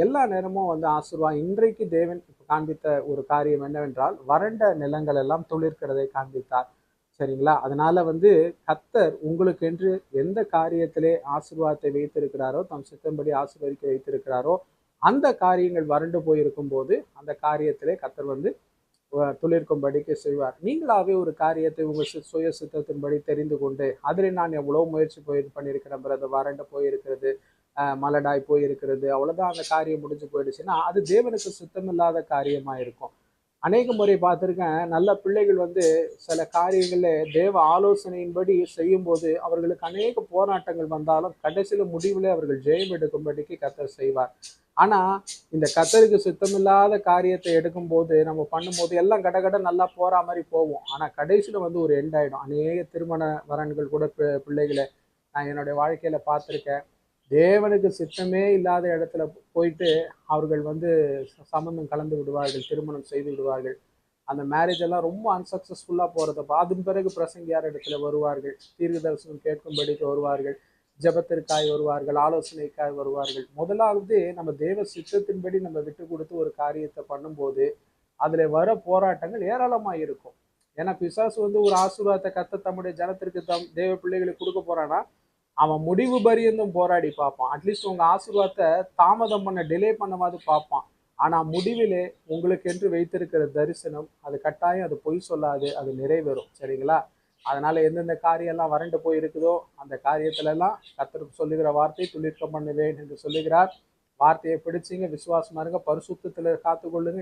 எல்லா நேரமும் வந்து ஆசீர்வாதம். இன்றைக்கு தேவன் காண்பித்த ஒரு காரியம் என்னவென்றால், வறண்ட நிலங்கள் எல்லாம் துளிர்க்கிறதை காண்பித்தார். சரிங்களா? அதனால வந்து கர்த்தர் உங்களுக்கென்று எந்த காரியத்திலே ஆசீர்வாதத்தை வைத்திருக்கிறாரோ, தம் சித்தம்படி ஆசீர்வதிக்க வைத்திருக்கிறாரோ, அந்த காரியங்கள் வறண்டு போயிருக்கும் போது, அந்த காரியத்திலே கர்த்தர் வந்து துளிர்க்கும்படிக்கு செய்வார். நீங்களாவே ஒரு காரியத்தை உங்க சுய சித்தத்தின்படி தெரிந்து கொண்டு, அதில் நான் எவ்வளவு முயற்சி பண்ணியிருக்கிறேன் பிரதர், வறண்டு போயிருக்கிறது, மலடாய் போயிருக்கிறது, அவ்வளவுதான் அந்த காரியம் முடிஞ்சு போயிடுச்சுன்னா அது தேவனுக்கு சுத்தமில்லாத காரியமா இருக்கும். அநேக முறை பார்த்திருக்கேன், நல்ல பிள்ளைகள் வந்து சில காரியங்கள தேவ ஆலோசனையின்படி செய்யும்போது அவர்களுக்கு அநேக போராட்டங்கள் வந்தாலும் கடைசியில முடிவுல அவர்கள் ஜெயம் எடுக்கும்படிக்கு கர்த்தர் செய்வார். ஆனா இந்த கர்த்தருக்கு சுத்தமில்லாத காரியத்தை எடுக்கும்போது நம்ம பண்ணும்போது எல்லாம் கடகட நல்லா போற மாதிரி போவோம். ஆனா கடைசியில வந்து ஒரு எண்ட் ஆயிடும். அநேக திருமண வரன்கள் கூட பிள்ளைகளை நான் என்னுடைய வாழ்க்கையில பார்த்திருக்கேன். தேவனுக்கு சித்தமே இல்லாத இடத்துல போயிட்டு அவர்கள் வந்து சம்பந்தம் கலந்து விடுவார்கள், திருமணம் செய்து விடுவார்கள். அந்த மேரேஜ் எல்லாம் ரொம்ப அன்சக்சஸ்ஃபுல்லா போறதப்ப அதன் பிறகு பிரசங்கியார் இடத்துல வருவார்கள், தீர்க்க தரிசனம் கேட்கும்படிக்கு வருவார்கள், ஜெபத்திற்காய் வருவார்கள், ஆலோசனைக்காய் வருவார்கள். முதலாவது நம்ம தேவ சித்தத்தின்படி நம்ம விட்டு கொடுத்து ஒரு காரியத்தை பண்ணும்போது அதுல வர போராட்டங்கள் ஏராளமா இருக்கும். ஏன்னா பிசாசு வந்து ஒரு ஆசீர்வாதத்தை கர்த்தர் தம்முடைய ஜனத்திற்கு தேவ பிள்ளைகளுக்கு கொடுக்க போறானா, அவன் முடிவு பரியந்தம் போராடி பார்ப்பான். அட்லீஸ்ட் உங்க ஆசீர்வாதத்தை தாமதம் பண்ண, டிலே பண்ணவாது பார்ப்பான். ஆனா முடிவிலே உங்களுக்கு என்று வைத்திருக்கிற தரிசனம் அது கட்டாயம், அது பொய் சொல்லாது, அது நிறைவேறும். சரிங்களா? அதனால எந்தெந்த காரியம் எல்லாம் வறண்டு போயிருக்குதோ அந்த காரியத்துல எல்லாம் கர்த்தர் சொல்லுகிற வார்த்தை துளிர்க்க பண்ணுவேன் என்று சொல்லுகிறார். வார்த்தையை பிடிச்சிங்க, விசுவாசமா இருங்க, பரிசுத்தத்துல காத்துக்கொள்ளுங்க.